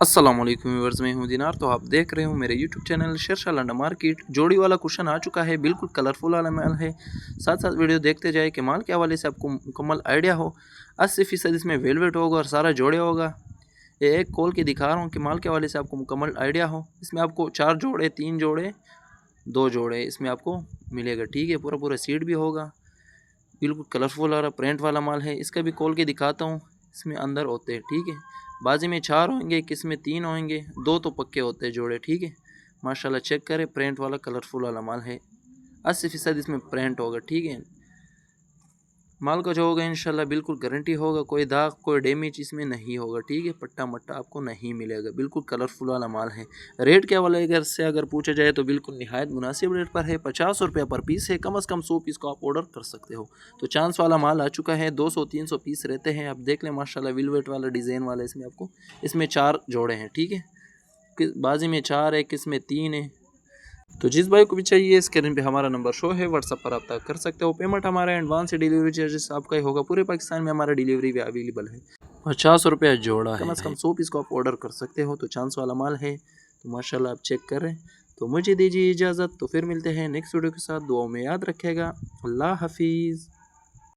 अस्सलामुअलैकुम व्यूअर्स, मैं हूं दिनार। तो आप देख रहे हो मेरे YouTube channel Shershah Landa market. जोड़ी वाला कुशन आ चुका है, बिल्कुल कलरफुल वाला माल है। साथ साथ वीडियो देखते जाए कि माल के हवाले से आपको मुकम्मल आइडिया हो। 80% इसमें वेलवेट होगा और सारा जोड़े होगा। ये एक खोल के दिखा रहा हूँ कि माल के हवाले से आपको मुकम्मल आइडिया हो। इसमें आपको 4 जोड़े, 3 जोड़े, 2 जोड़े इसमें आपको मिलेगा। ठीक है, पूरा पूरा सीट भी होगा, बिल्कुल कलरफुल वाला प्रिंट वाला माल है। इसका भी खोल के दिखाता हूँ। इसमें अंदर होते हैं, ठीक है, बाजी में 4 होंगे, किस में 3 होंगे, 2 तो पक्के होते हैं जोड़े। ठीक है, माशाल्लाह चेक करें, प्रिंट वाला कलरफुल वाला माल है। 80% इसमें प्रिंट होगा। ठीक है, माल का जो होगा इंशाल्लाह बिल्कुल गारंटी होगा, कोई दाग कोई डैमेज इसमें नहीं होगा। ठीक है, पट्टा मट्टा आपको नहीं मिलेगा, बिल्कुल कलरफुल वाला माल है। रेट क्या वाला अगर पूछा जाए तो बिल्कुल निहायत मुनासिब रेट पर है। 50 रुपये पर पीस है, कम से कम 100 पीस को आप ऑर्डर कर सकते हो। तो चांस वाला माल आ चुका है, 200-300 पीस रहते हैं। आप देख लें माशाल्लाह, विलवेट वाला डिज़ाइन वाला इसमें आपको, इसमें 4 जोड़े हैं। ठीक है, बाजी में 4 है, किस में 3 है। तो जिस भाई को भी चाहिए, स्क्रीन पे हमारा नंबर शो है, व्हाट्सअप पर आप तक कर सकते हो। पेमेंट हमारा एडवांस से डिलीवरी चार्जेस आपका ही होगा। पूरे पाकिस्तान में हमारा डिलीवरी भी अवेलेबल है। 50 रुपये जोड़ा है, कम से कम 100 पीस को आप ऑर्डर कर सकते हो। तो चांस वाला माल है, तो माशाल्लाह आप चेक करें। तो मुझे दीजिए इजाज़त, तो फिर मिलते हैं नेक्स्ट वीडियो के साथ। दुआओं में याद रखेगा। अल्लाह हाफिज़।